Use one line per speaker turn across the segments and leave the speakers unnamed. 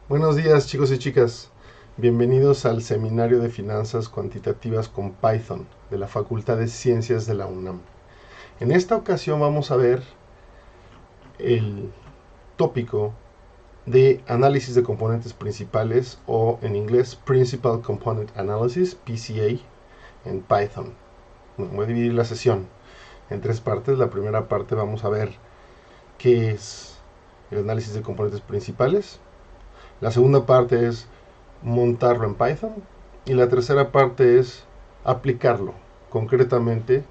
Buenos días, chicos y chicas. Bienvenidos al seminario de finanzas cuantitativas con Python de la Facultad de Ciencias de la UNAM. En esta ocasión vamos a ver el tópico de análisis de componentes principales, o en inglés Principal Component Analysis, PCA, en Python. Voy a dividir la sesión en tres partes. La primera parte vamos a ver qué es el análisis de componentes principales. La segunda parte es montarlo en Python. Y la tercera parte es aplicarlo concretamente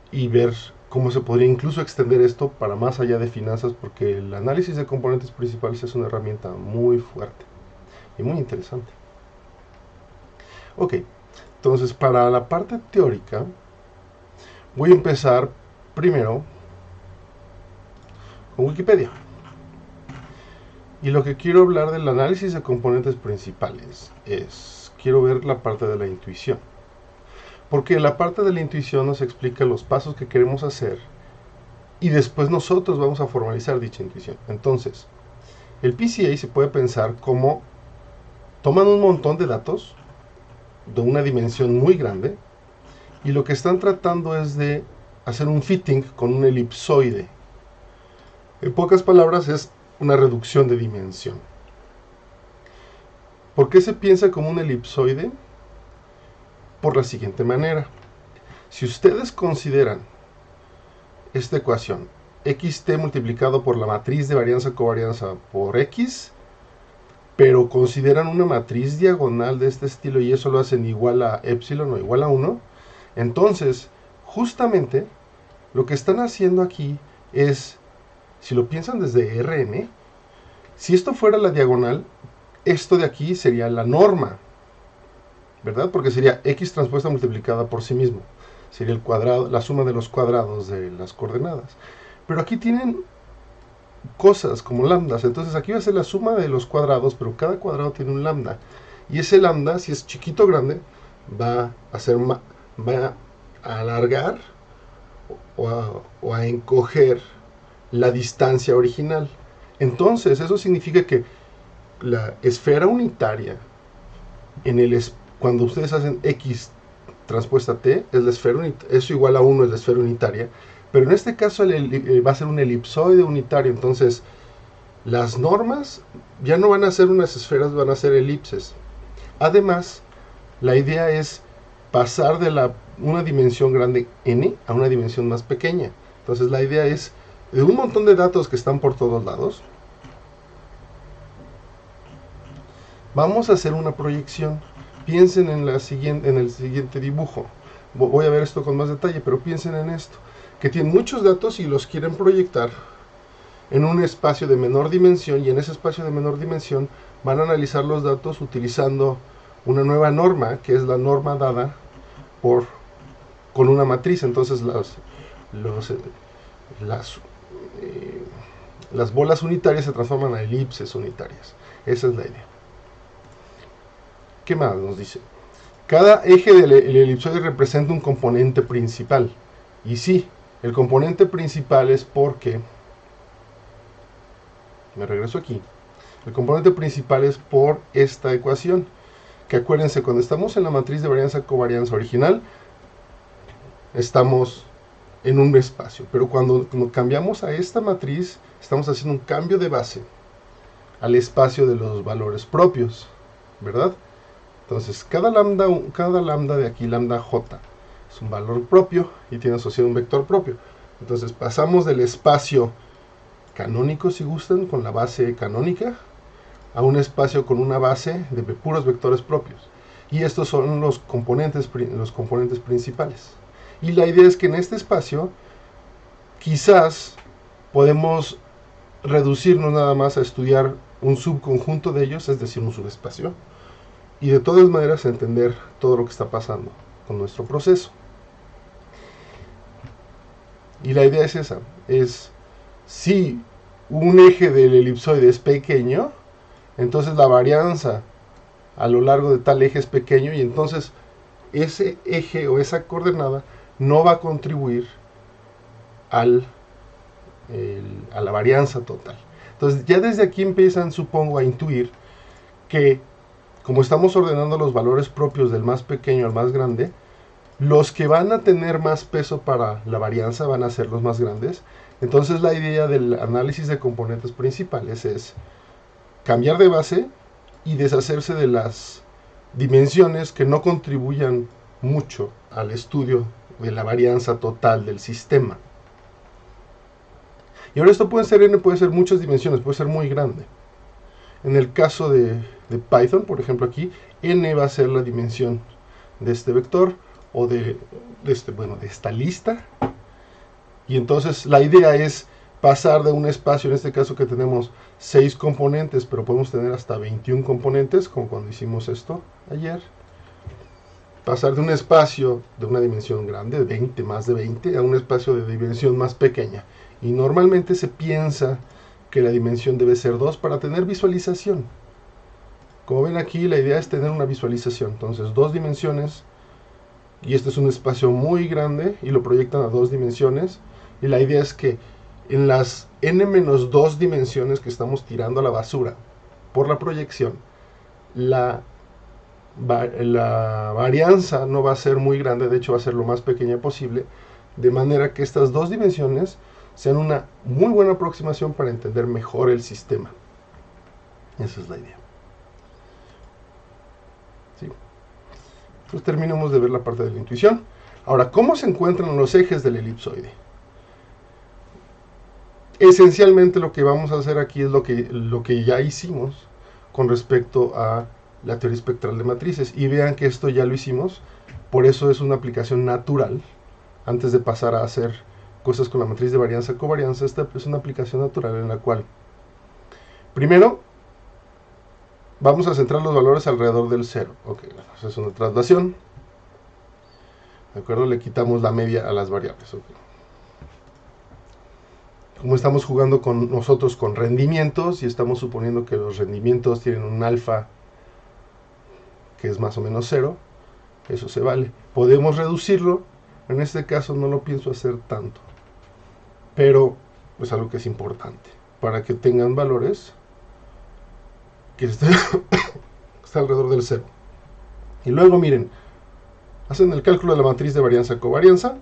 y ver cómo se podría incluso extender esto para más allá de finanzas, porque el análisis de componentes principales es una herramienta muy fuerte y muy interesante. Ok, entonces para la parte teórica voy a empezar primero con Wikipedia. Y lo que quiero hablar del análisis de componentes principales es, quiero ver la parte de la intuición. Porque la parte de la intuición nos explica los pasos que queremos hacer y después nosotros vamos a formalizar dicha intuición. Entonces, el PCA se puede pensar como toman un montón de datos de una dimensión muy grande y lo que están tratando es de hacer un fitting con un elipsoide. En pocas palabras, es una reducción de dimensión. ¿Por qué se piensa como un elipsoide? Por la siguiente manera. Si ustedes consideran esta ecuación, xt multiplicado por la matriz de varianza-covarianza por x, pero consideran una matriz diagonal de este estilo y eso lo hacen igual a epsilon o igual a 1, entonces justamente lo que están haciendo aquí es, si lo piensan desde Rn, si esto fuera la diagonal, esto de aquí sería la norma, ¿verdad? Porque sería x transpuesta multiplicada por sí mismo. Sería el cuadrado, la suma de los cuadrados de las coordenadas. Pero aquí tienen cosas como lambdas. Entonces aquí va a ser la suma de los cuadrados, pero cada cuadrado tiene un lambda. Y ese lambda, si es chiquito o grande, va a alargar o a encoger la distancia original. Entonces eso significa que la esfera unitaria en el cuando ustedes hacen x transpuesta t, es la esfera eso igual a 1 es la esfera unitaria, pero en este caso va a ser un elipsoide unitario. Entonces las normas ya no van a ser unas esferas, van a ser elipses. Además, la idea es pasar de una dimensión grande n a una dimensión más pequeña. Entonces la idea es, de un montón de datos que están por todos lados, vamos a hacer una proyección. Piensen en el siguiente dibujo. Voy a ver esto con más detalle, pero piensen en esto, que tienen muchos datos y los quieren proyectar en un espacio de menor dimensión, y en ese espacio de menor dimensión van a analizar los datos utilizando una nueva norma, que es la norma dada con una matriz. Entonces las bolas unitarias se transforman a elipses unitarias. Esa es la idea. ¿Qué más nos dice? Cada eje del elipsoide representa un componente principal. Y sí, el componente principal es porque, me regreso aquí, el componente principal es por esta ecuación, que acuérdense, cuando estamos en la matriz de varianza-covarianza original, estamos en un espacio, pero cuando cambiamos a esta matriz, estamos haciendo un cambio de base al espacio de los valores propios, ¿verdad? Entonces, cada lambda de aquí, lambda j, es un valor propio y tiene asociado un vector propio. Entonces, pasamos del espacio canónico, si gustan, con la base canónica, a un espacio con una base de puros vectores propios. Y estos son los componentes principales. Y la idea es que en este espacio, quizás podemos reducirnos nada más a estudiar un subconjunto de ellos, es decir, un subespacio, y de todas maneras entender todo lo que está pasando con nuestro proceso. Y la idea es esa, es si un eje del elipsoide es pequeño, entonces la varianza a lo largo de tal eje es pequeño, y entonces ese eje o esa coordenada no va a contribuir a la varianza total. Entonces ya desde aquí empiezan, supongo, a intuir que como estamos ordenando los valores propios del más pequeño al más grande, los que van a tener más peso para la varianza van a ser los más grandes. Entonces la idea del análisis de componentes principales es cambiar de base y deshacerse de las dimensiones que no contribuyan mucho al estudio de la varianza total del sistema. Y ahora esto puede ser n, puede ser muchas dimensiones, puede ser muy grande. En el caso de Python, por ejemplo aquí, n va a ser la dimensión de este vector o de esta lista. Y entonces la idea es pasar de un espacio, en este caso que tenemos 6 componentes, pero podemos tener hasta 21 componentes, como cuando hicimos esto ayer. Pasar de un espacio de una dimensión grande, de 20, más de 20, a un espacio de dimensión más pequeña. Y normalmente se piensa que la dimensión debe ser 2 para tener visualización. Como ven aquí, la idea es tener una visualización. Entonces, 2 dimensiones, y este es un espacio muy grande, y lo proyectan a 2 dimensiones. Y la idea es que en las n-2 dimensiones que estamos tirando a la basura por la proyección, la varianza no va a ser muy grande, de hecho va a ser lo más pequeña posible, de manera que estas 2 dimensiones sean una muy buena aproximación para entender mejor el sistema. Esa es la idea. ¿Sí? Pues terminamos de ver la parte de la intuición. Ahora, ¿cómo se encuentran los ejes del elipsoide? Esencialmente lo que vamos a hacer aquí es lo que ya hicimos con respecto a la teoría espectral de matrices. Y vean que esto ya lo hicimos, por eso es una aplicación natural. Antes de pasar a hacer cosas con la matriz de varianza-covarianza, esta es una aplicación natural en la cual, primero, vamos a centrar los valores alrededor del 0. Ok, esa es una traslación. ¿De acuerdo? Le quitamos la media a las variables. Okay. Como estamos jugando con nosotros con rendimientos y estamos suponiendo que los rendimientos tienen un alfa que es más o menos 0, eso se vale. Podemos reducirlo, en este caso no lo pienso hacer tanto, pero es algo que es importante para que tengan valores que está alrededor del 0. Y luego miren, hacen el cálculo de la matriz de varianza-covarianza,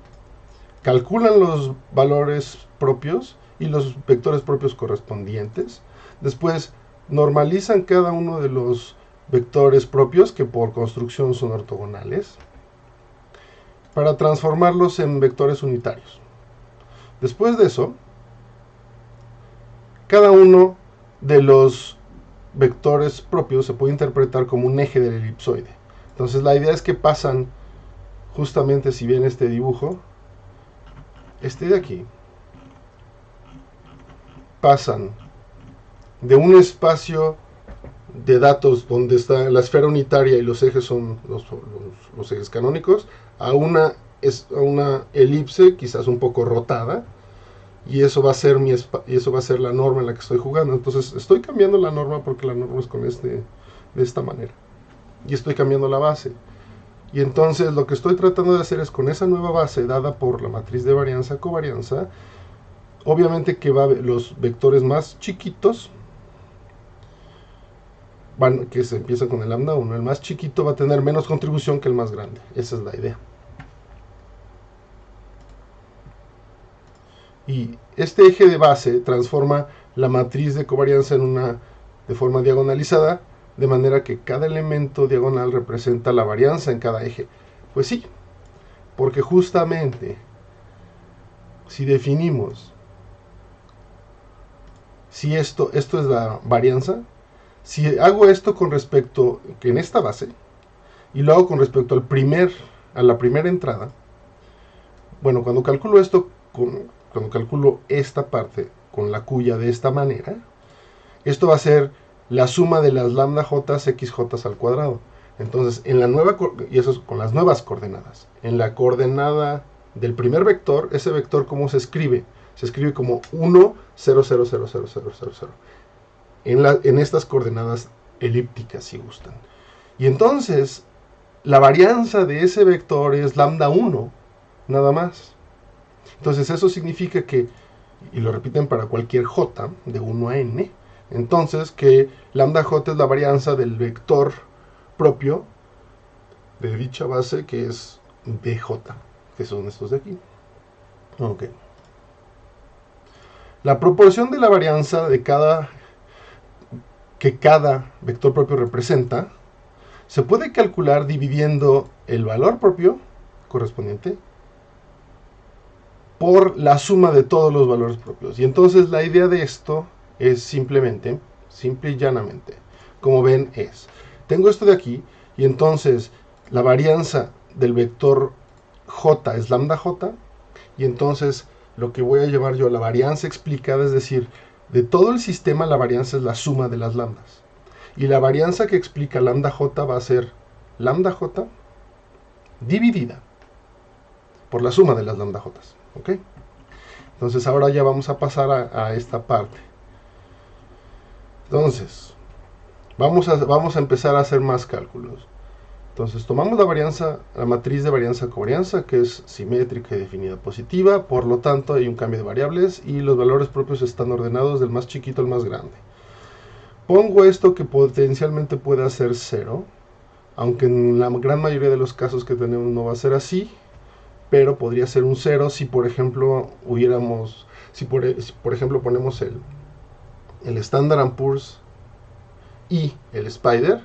calculan los valores propios y los vectores propios correspondientes. Después normalizan cada uno de los vectores propios, que por construcción son ortogonales, para transformarlos en vectores unitarios. Después de eso, cada uno de los vectores propios se puede interpretar como un eje del elipsoide. Entonces la idea es que pasan, justamente si ven este dibujo, este de aquí, pasan de un espacio de datos donde está la esfera unitaria y los ejes son los ejes canónicos, a una elipse quizás un poco rotada, y eso va a ser la norma en la que estoy jugando. Entonces estoy cambiando la norma porque la norma es de esta manera, y estoy cambiando la base. Y entonces lo que estoy tratando de hacer es, con esa nueva base dada por la matriz de varianza-covarianza, obviamente que los vectores más chiquitos que se empiezan con el lambda 1, el más chiquito va a tener menos contribución que el más grande. Esa es la idea. Y este eje de base transforma la matriz de covarianza de forma diagonalizada, de manera que cada elemento diagonal representa la varianza en cada eje. Pues sí, porque justamente si definimos si esto es la varianza, si hago esto con respecto en esta base y lo hago con respecto a la primera entrada, bueno, cuando calculo esto, cuando calculo esta parte con la cuya de esta manera, esto va a ser la suma de las lambda j xj al cuadrado. Entonces, y eso es con las nuevas coordenadas. En la coordenada del primer vector, ese vector, ¿cómo se escribe? Se escribe como 1, 0, 0, 0, 0, 0, 0, 0. En estas coordenadas elípticas, si gustan. Y entonces, la varianza de ese vector es lambda 1, nada más. Entonces, eso significa que y lo repiten para cualquier j de 1 a n, entonces que lambda j es la varianza del vector propio de dicha base, que es bj, que son estos de aquí. Ok. La proporción de la varianza de que cada vector propio representa se puede calcular dividiendo el valor propio correspondiente por la suma de todos los valores propios. Y entonces la idea de esto es simple y llanamente, como ven, tengo esto de aquí, y entonces la varianza del vector j es lambda j, y entonces lo que voy a llevar yo, la varianza explicada, es decir, de todo el sistema la varianza es la suma de las lambdas. Y la varianza que explica lambda j va a ser lambda j dividida por la suma de las lambda j. ¿Ok? Entonces ahora ya vamos a pasar a esta parte. Entonces, vamos a empezar a hacer más cálculos. Entonces tomamos la matriz de varianza-covarianza, que es simétrica y definida positiva, por lo tanto hay un cambio de variables y los valores propios están ordenados del más chiquito al más grande. Pongo esto que potencialmente puede ser 0, aunque en la gran mayoría de los casos que tenemos no va a ser así, pero podría ser un 0 si por ejemplo si por ejemplo ponemos el Standard & Poor's y el Spider,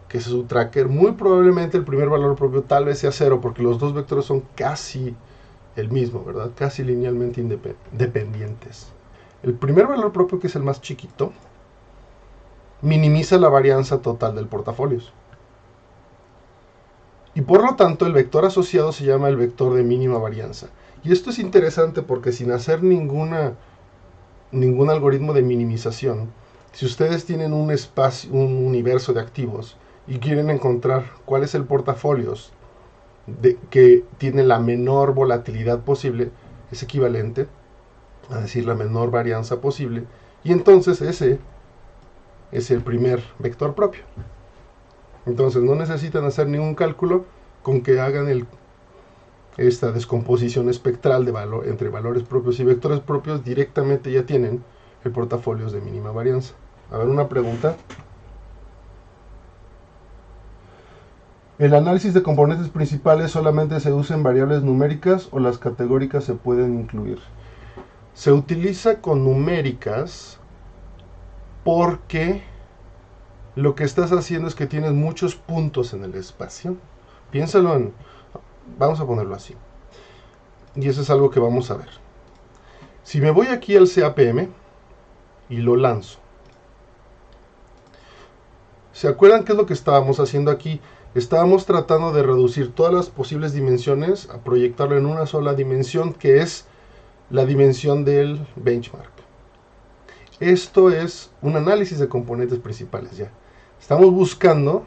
que es su tracker. Muy probablemente el primer valor propio tal vez sea 0, porque los dos vectores son casi el mismo, ¿verdad? Casi linealmente dependientes. El primer valor propio, que es el más chiquito, minimiza la varianza total del portafolios. Y por lo tanto el vector asociado se llama el vector de mínima varianza. Y esto es interesante porque sin hacer ningún algoritmo de minimización, si ustedes tienen un universo de activos y quieren encontrar cuál es el portafolios que tiene la menor volatilidad posible, es equivalente a decir la menor varianza posible, y entonces ese es el primer vector propio. Entonces no necesitan hacer ningún cálculo, con que hagan esta descomposición espectral entre valores propios y vectores propios, directamente ya tienen el portafolios de mínima varianza. A ver, una pregunta. ¿El análisis de componentes principales solamente se usa en variables numéricas o las categóricas se pueden incluir? Se utiliza con numéricas porque lo que estás haciendo es que tienes muchos puntos en el espacio. Piénsalo vamos a ponerlo así. Y eso es algo que vamos a ver. Si me voy aquí al CAPM y lo lanzo, ¿se acuerdan qué es lo que estábamos haciendo aquí? Estábamos tratando de reducir todas las posibles dimensiones a proyectarlo en una sola dimensión, que es la dimensión del benchmark. Esto es un análisis de componentes principales ya. Estamos buscando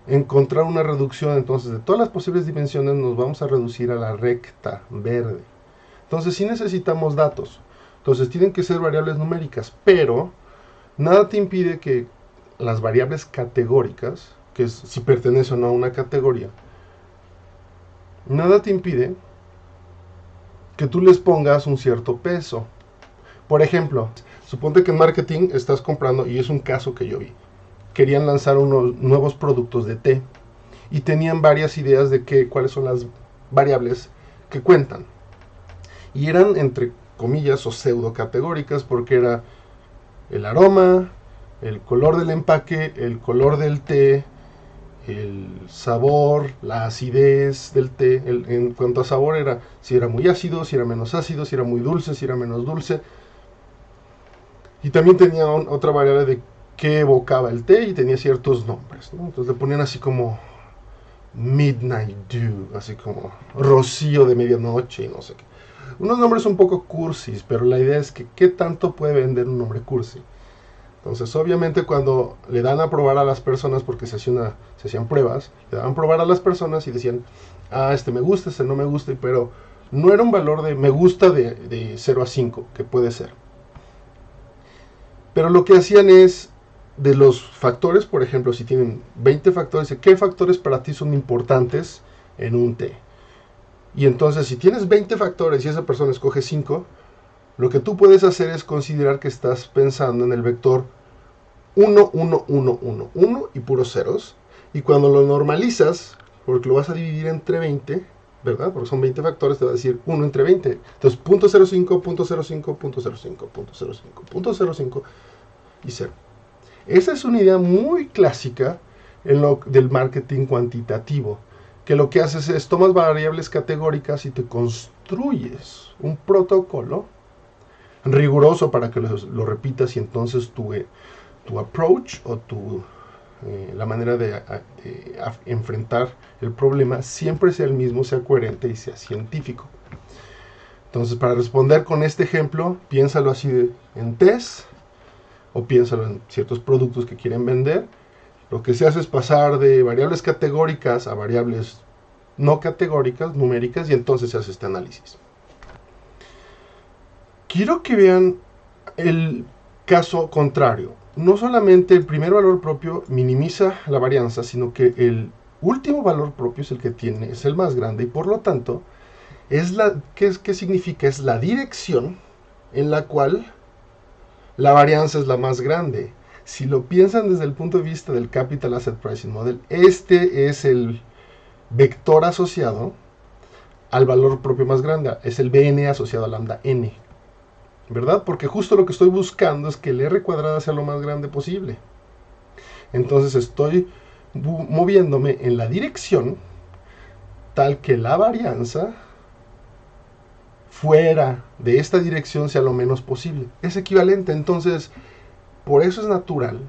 encontrar una reducción, entonces de todas las posibles dimensiones nos vamos a reducir a la recta verde. Entonces sí necesitamos datos. Entonces tienen que ser variables numéricas, pero nada te impide que las variables categóricas, que es si pertenece o no a una categoría, nada te impide que tú les pongas un cierto peso. Por ejemplo, suponte que en marketing estás comprando, y es un caso que yo vi, querían lanzar unos nuevos productos de té y tenían varias ideas de cuáles son las variables que cuentan, y eran entre comillas o pseudo categóricas, porque era el aroma, el color del empaque, el color del té, el sabor, la acidez del té. En cuanto a sabor era si era muy ácido, si era menos ácido, si era muy dulce, si era menos dulce. Y también tenía otra variable de qué evocaba el té y tenía ciertos nombres, ¿no? Entonces le ponían así como Midnight Dew, así como rocío de medianoche y no sé qué. Unos nombres un poco cursis, pero la idea es que qué tanto puede vender un nombre cursi. Entonces obviamente cuando le dan a probar a las personas, porque se hacían pruebas, le daban a probar a las personas y decían, este me gusta, este no me gusta, pero no era un valor de me gusta de 0 a 5, que puede ser. Pero lo que hacían es, de los factores, por ejemplo, si tienen 20 factores, ¿qué factores para ti son importantes en un té? Y entonces, si tienes 20 factores y esa persona escoge 5, Lo que tú puedes hacer es considerar que estás pensando en el vector 1, 1, 1, 1, 1 y puros ceros. Y cuando lo normalizas, porque lo vas a dividir entre 20, ¿verdad? Porque son 20 factores, te va a decir 1 entre 20. Entonces, 0.05, 0.05, 0.05, 0.05, 0.05 y 0. Esa es una idea muy clásica del marketing cuantitativo, que lo que haces es tomas variables categóricas y te construyes un protocolo riguroso para que lo repitas, y entonces tu approach o la manera de enfrentar el problema siempre sea el mismo, sea coherente y sea científico. Entonces, para responder con este ejemplo, piénsalo así en test, o piénsalo en ciertos productos que quieren vender. Lo que se hace es pasar de variables categóricas a variables no categóricas, numéricas, y entonces se hace este análisis. Quiero que vean el caso contrario. No solamente el primer valor propio minimiza la varianza, sino que el último valor propio es el que tiene, es el más grande, y por lo tanto, ¿qué significa? Es la dirección en la cual la varianza es la más grande. Si lo piensan desde el punto de vista del Capital Asset Pricing Model, este es el vector asociado al valor propio más grande, es el BN asociado a lambda n, ¿verdad? Porque justo lo que estoy buscando es que el R cuadrada sea lo más grande posible. Entonces estoy moviéndome en la dirección tal que la varianza fuera de esta dirección sea lo menos posible. Es equivalente, entonces, por eso es natural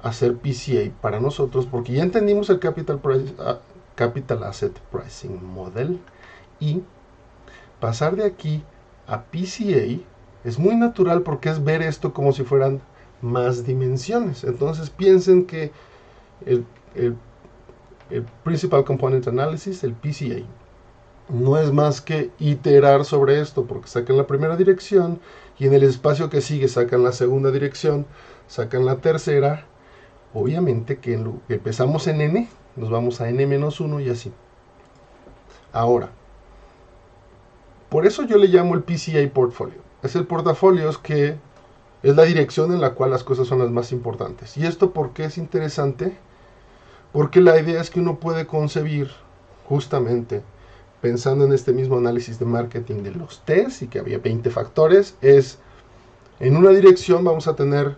hacer PCA para nosotros, porque ya entendimos el Capital Asset Pricing Model, y pasar de aquí a PCA es muy natural porque es ver esto como si fueran más dimensiones. Entonces piensen que el Principal Component Analysis, el PCA, no es más que iterar sobre esto, porque sacan la primera dirección y en el espacio que sigue sacan la segunda dirección, sacan la tercera. Obviamente que empezamos en n, nos vamos a n-1 y así. Ahora, por eso yo le llamo el PCA Portfolio. Es el portafolio que es la dirección en la cual las cosas son las más importantes. ¿Y esto por qué es interesante? Porque la idea es que uno puede concebir, justamente pensando en este mismo análisis de marketing de los tests y que había 20 factores, es en una dirección vamos a tener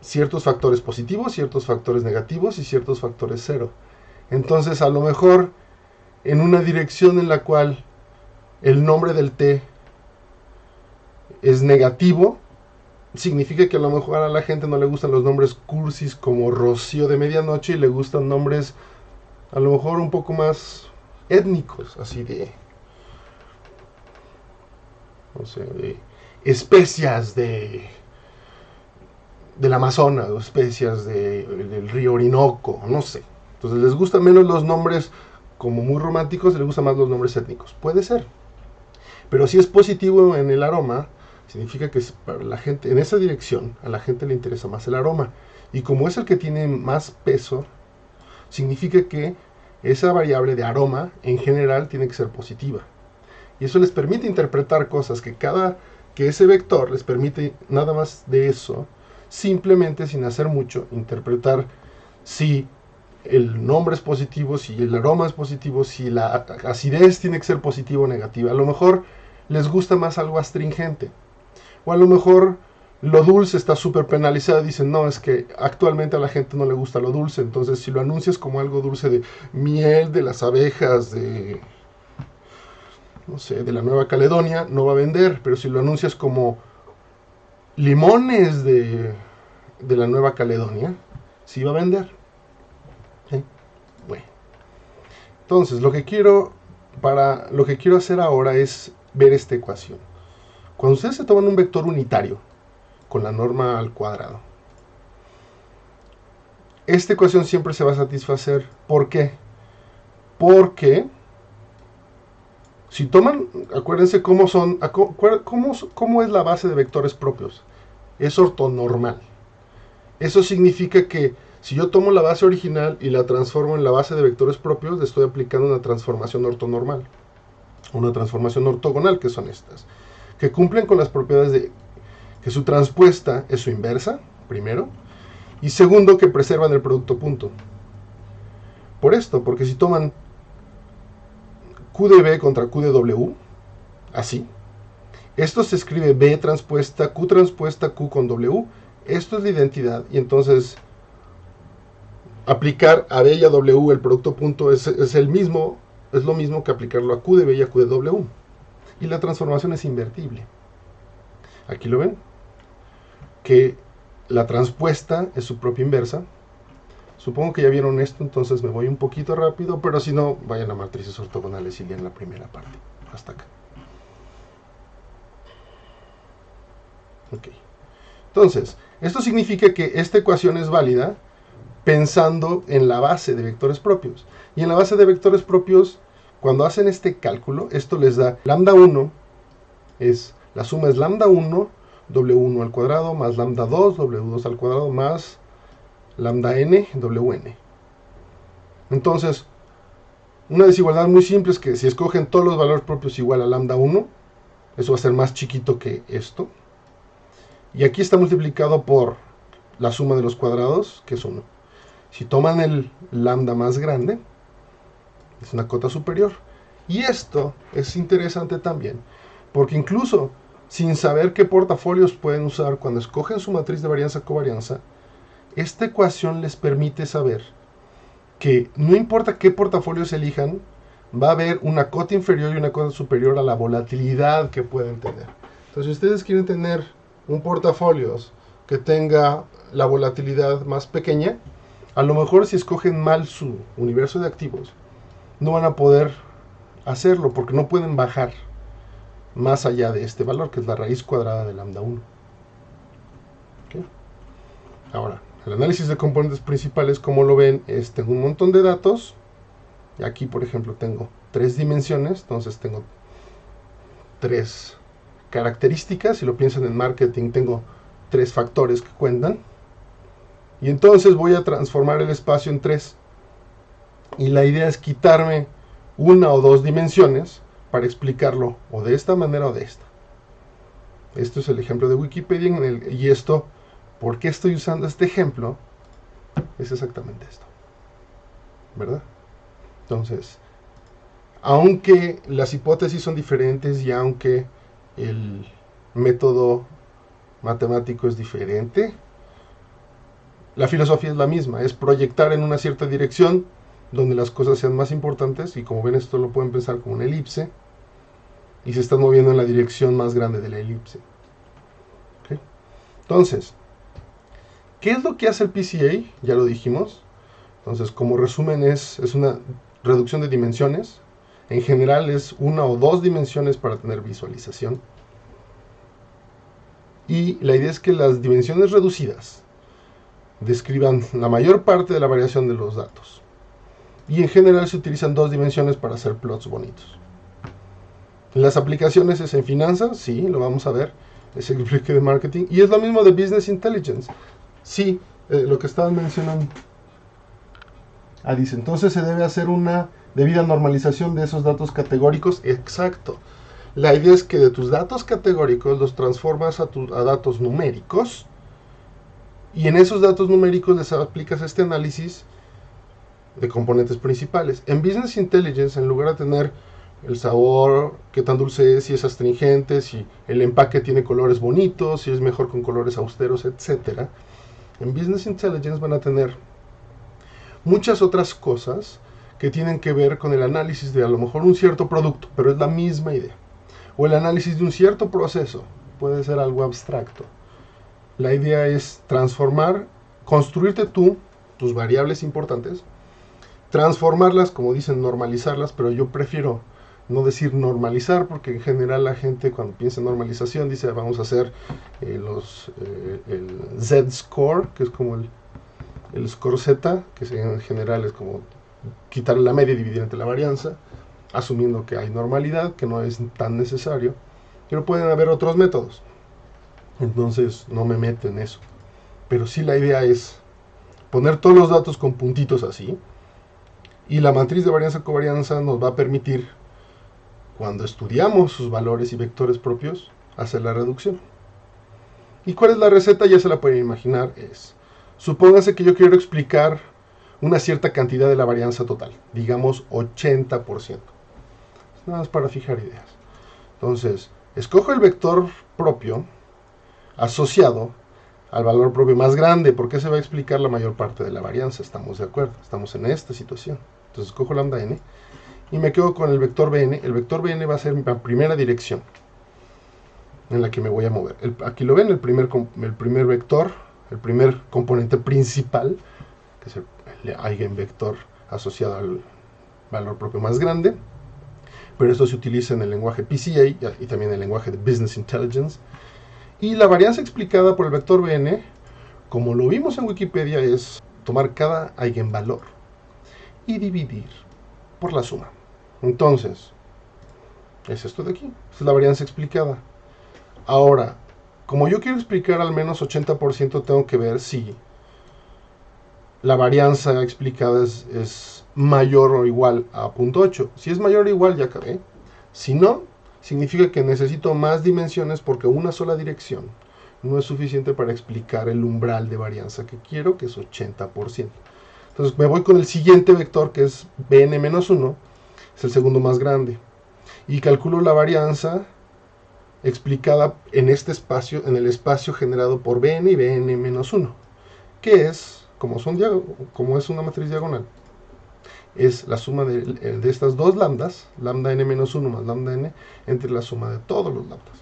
ciertos factores positivos, ciertos factores negativos y ciertos factores cero. Entonces, a lo mejor en una dirección en la cual el nombre del té es negativo, significa que a lo mejor a la gente no le gustan los nombres cursis como Rocío de Medianoche, y le gustan nombres a lo mejor un poco más étnicos, así de, no sé, de especias del Amazonas, o especias del río Orinoco, no sé. Entonces les gustan menos los nombres como muy románticos, les gustan más los nombres étnicos. Puede ser. Pero si es positivo en el aroma, significa que para la gente, en esa dirección, a la gente le interesa más el aroma. Y como es el que tiene más peso, significa que esa variable de aroma en general tiene que ser positiva. Y eso les permite interpretar cosas que ese vector les permite nada más de eso, simplemente sin hacer mucho, interpretar si el nombre es positivo, si el aroma es positivo, si la acidez tiene que ser positiva o negativa. A lo mejor les gusta más algo astringente, o a lo mejor lo dulce está súper penalizado y dicen, no, es que actualmente a la gente no le gusta lo dulce, entonces si lo anuncias como algo dulce de miel de las abejas de, no sé, de la Nueva Caledonia, no va a vender. Pero si lo anuncias como limones de la Nueva Caledonia, sí va a vender. ¿Sí? Bueno, entonces lo que quiero hacer ahora es ver esta ecuación. Cuando ustedes se toman un vector unitario con la norma al cuadrado, esta ecuación siempre se va a satisfacer. ¿Por qué? Porque si toman, acuérdense cómo es la base de vectores propios. Es ortonormal. Eso significa que si yo tomo la base original y la transformo en la base de vectores propios, le estoy aplicando una transformación ortonormal. una transformación ortogonal, que son estas, que cumplen con las propiedades de que su transpuesta es su inversa, primero, y segundo, que preservan el producto punto. Por esto, porque si toman Q de B contra Q de W, así, esto se escribe B transpuesta Q con W, esto es la identidad, y entonces aplicar a B y a W el producto punto es lo mismo que aplicarlo a Q de B y a Q de W. Y la transformación es invertible. Aquí lo ven, que la transpuesta es su propia inversa. Supongo que ya vieron esto, entonces me voy un poquito rápido, pero si no, vayan a matrices ortogonales y lean la primera parte. Hasta acá. Ok. Entonces, esto significa que esta ecuación es válida pensando en la base de vectores propios. Y en la base de vectores propios, cuando hacen este cálculo, esto les da lambda 1, la suma es lambda 1, W1 al cuadrado, más lambda 2, W2 al cuadrado, más lambda n, Wn. Entonces, una desigualdad muy simple es que si escogen todos los valores propios igual a lambda 1, eso va a ser más chiquito que esto. Y aquí está multiplicado por la suma de los cuadrados, que es 1. Si toman el lambda más grande, es una cota superior. Y esto es interesante también, porque incluso sin saber qué portafolios pueden usar cuando escogen su matriz de varianza-covarianza, esta ecuación les permite saber que no importa qué portafolios elijan, va a haber una cota inferior y una cota superior a la volatilidad que pueden tener. Entonces, si ustedes quieren tener un portafolio que tenga la volatilidad más pequeña, a lo mejor si escogen mal su universo de activos, no van a poder hacerlo porque no pueden bajar más allá de este valor, que es la raíz cuadrada de lambda 1. ¿Okay? Ahora, el análisis de componentes principales, como lo ven, tengo un montón de datos. Y aquí, por ejemplo, tengo 3 dimensiones, entonces tengo 3 características. Si lo piensan en marketing, tengo 3 factores que cuentan. Y entonces voy a transformar el espacio en 3. Y la idea es quitarme una o dos dimensiones para explicarlo o de esta manera o de esta. Esto es el ejemplo de Wikipedia y esto, ¿por qué estoy usando este ejemplo? Es exactamente esto, ¿verdad? Entonces, aunque las hipótesis son diferentes y aunque el método matemático es diferente, la filosofía es la misma, es proyectar en una cierta dirección donde las cosas sean más importantes, y como ven, esto lo pueden pensar como una elipse y se están moviendo en la dirección más grande de la elipse. ¿Okay? Entonces, ¿qué es lo que hace el PCA? Ya lo dijimos. Entonces, como resumen, es una reducción de dimensiones. En general es una o dos dimensiones para tener visualización. Y la idea es que las dimensiones reducidas describan la mayor parte de la variación de los datos. Y en general se utilizan 2 dimensiones para hacer plots bonitos. Las aplicaciones es en finanzas, sí, lo vamos a ver. Es el explique de marketing. Y es lo mismo de business intelligence. Sí, lo que estaban mencionando. Dice, entonces se debe hacer una debida normalización de esos datos categóricos. Exacto. La idea es que de tus datos categóricos los transformas a datos numéricos. Y en esos datos numéricos les aplicas este análisis de componentes principales. En Business Intelligence, en lugar de tener el sabor, qué tan dulce es, si es astringente, si el empaque tiene colores bonitos, si es mejor con colores austeros, etc. En Business Intelligence van a tener muchas otras cosas que tienen que ver con el análisis de a lo mejor un cierto producto, pero es la misma idea. O el análisis de un cierto proceso, puede ser algo abstracto. La idea es transformar, construirte tú tus variables importantes, transformarlas, como dicen, normalizarlas, pero yo prefiero no decir normalizar, porque en general la gente cuando piensa en normalización dice vamos a hacer el Z-score, que es como el score Z, que en general es como quitar la media y dividir entre la varianza, asumiendo que hay normalidad, que no es tan necesario, pero pueden haber otros métodos. Entonces no me meto en eso. Pero sí la idea es poner todos los datos con puntitos así, y la matriz de varianza-covarianza nos va a permitir cuando estudiamos sus valores y vectores propios, hacer la reducción. ¿Y cuál es la receta? Ya se la pueden imaginar. Supóngase que yo quiero explicar una cierta cantidad de la varianza total, digamos 80%. Nada más para fijar ideas. Entonces, escojo el vector propio asociado al valor propio más grande, porque se va a explicar la mayor parte de la varianza. Estamos de acuerdo, estamos en esta situación. Entonces escojo lambda n y me quedo con el vector bn. El vector bn va a ser la primera dirección en la que me voy a mover. Aquí lo ven, el primer vector, el primer componente principal, que es el eigenvector asociado al valor propio más grande. Pero esto se utiliza en el lenguaje PCA y también en el lenguaje de Business Intelligence. Y la varianza explicada por el vector bn, como lo vimos en Wikipedia, es tomar cada eigenvalor y dividir por la suma. Entonces, es esto de aquí. Esta es la varianza explicada. Ahora, como yo quiero explicar al menos 80%, tengo que ver si la varianza explicada es mayor o igual a 0.8. Si es mayor o igual, ya acabé. Si no, significa que necesito más dimensiones porque una sola dirección no es suficiente para explicar el umbral de varianza que quiero, que es 80%. Entonces me voy con el siguiente vector, que es bn-1, es el segundo más grande. Y calculo la varianza explicada en este espacio, en el espacio generado por bn y bn-1, que es, como es una matriz diagonal, es la suma de estas dos lambdas, lambda n-1 más lambda n, entre la suma de todos los lambdas.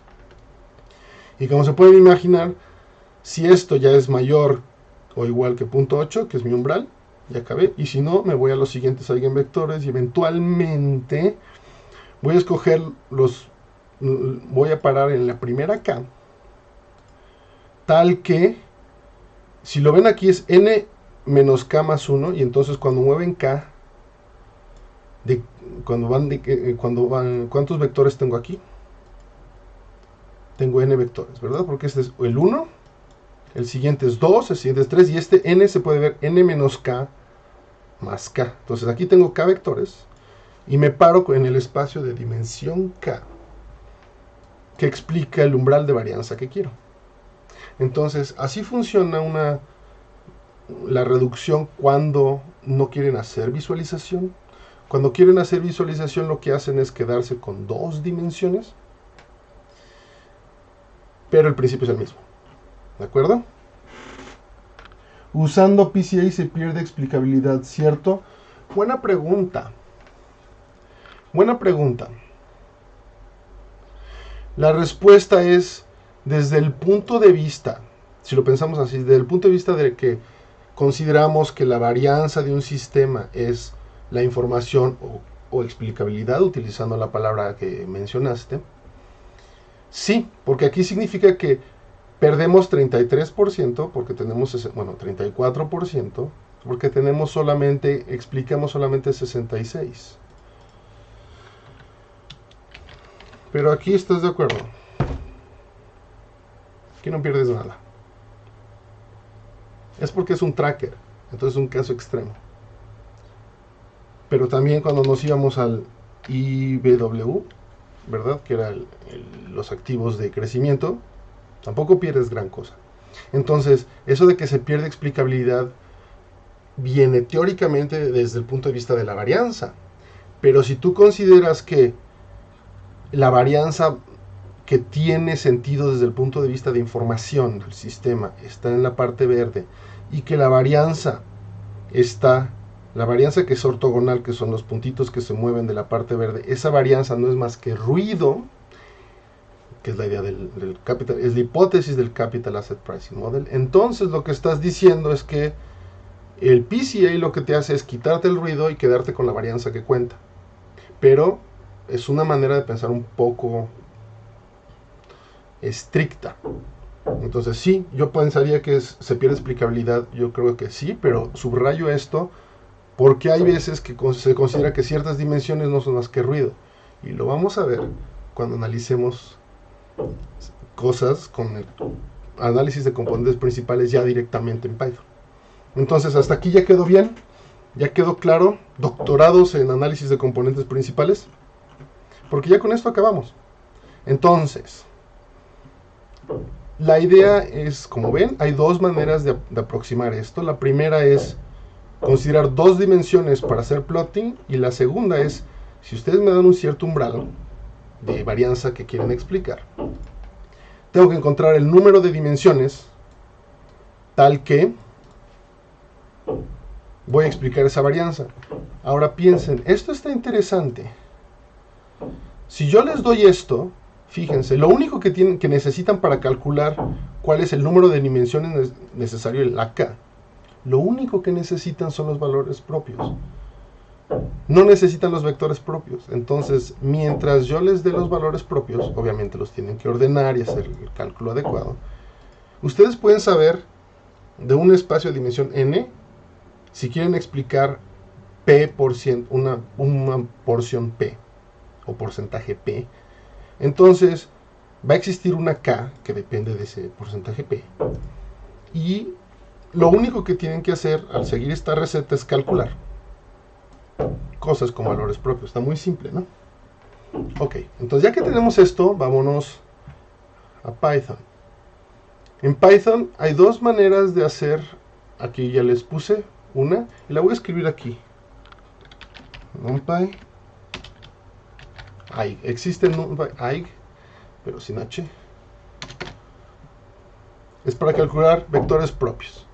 Y como se pueden imaginar, si esto ya es mayor o igual que 0.8, que es mi umbral, ya acabé. Y si no, me voy a los siguientes eigenvectores y eventualmente voy a escoger voy a parar en la primera k, tal que, si lo ven aquí, es n menos k más 1, y entonces cuando mueven k, ¿cuántos vectores tengo aquí? Tengo n vectores, ¿verdad? Porque este es el 1, el siguiente es 2, el siguiente es 3, y este n se puede ver n menos k más k. Entonces aquí tengo k vectores, y me paro en el espacio de dimensión k, que explica el umbral de varianza que quiero. Entonces, así funciona la reducción cuando no quieren hacer visualización. Cuando quieren hacer visualización, lo que hacen es quedarse con dos dimensiones, pero el principio es el mismo. ¿De acuerdo? Usando PCA se pierde explicabilidad, ¿cierto? Buena pregunta. Buena pregunta. La respuesta es, desde el punto de vista, si lo pensamos así, desde el punto de vista de que consideramos que la varianza de un sistema es la información o explicabilidad, utilizando la palabra que mencionaste, sí, porque aquí significa que perdemos 33%, porque tenemos, 34%, porque explicamos solamente 66%. Pero aquí estás de acuerdo. Aquí no pierdes nada. Es porque es un tracker, entonces es un caso extremo. Pero también cuando nos íbamos al IBW, ¿verdad? Que era los activos de crecimiento, tampoco pierdes gran cosa. Entonces, eso de que se pierde explicabilidad viene teóricamente desde el punto de vista de la varianza. Pero si tú consideras que la varianza que tiene sentido desde el punto de vista de información del sistema está en la parte verde, y que la varianza que es ortogonal, que son los puntitos que se mueven de la parte verde, esa varianza no es más que ruido, que es la idea del capital, es la hipótesis del Capital Asset Pricing Model. Entonces lo que estás diciendo es que el PCA lo que te hace es quitarte el ruido y quedarte con la varianza que cuenta. Pero es una manera de pensar un poco estricta. Entonces sí, yo pensaría que se pierde explicabilidad, yo creo que sí, pero subrayo esto porque hay veces que se considera que ciertas dimensiones no son más que ruido, y lo vamos a ver cuando analicemos cosas con el análisis de componentes principales ya directamente en Python. Entonces hasta aquí ya quedó bien, ya quedó claro. Doctorados en análisis de componentes principales. porque ya con esto acabamos. Entonces, la idea es, como ven, hay dos maneras de aproximar esto. La primera es considerar dos dimensiones para hacer plotting, y la segunda es, si ustedes me dan un cierto umbral de varianza que quieren explicar, tengo que encontrar el número de dimensiones tal que voy a explicar esa varianza. Ahora piensen, esto está interesante. Si yo les doy esto, fíjense, lo único que necesitan para calcular cuál es el número de dimensiones necesario en la K, lo único que necesitan son los valores propios. No necesitan los vectores propios. Entonces, mientras yo les dé los valores propios, obviamente los tienen que ordenar y hacer el cálculo adecuado. Ustedes pueden saber de un espacio de dimensión n, si quieren explicar p por una porción p o porcentaje p, entonces va a existir una k que depende de ese porcentaje p, y lo único que tienen que hacer al seguir esta receta es calcular cosas con valores propios. Está muy simple, ¿no? Ok, entonces ya que tenemos esto, vámonos a Python. En Python hay dos maneras de hacer, aquí ya les puse una, y la voy a escribir aquí. NumPy Ig. Existe NumPy Ig, pero sin H. Es para calcular vectores propios.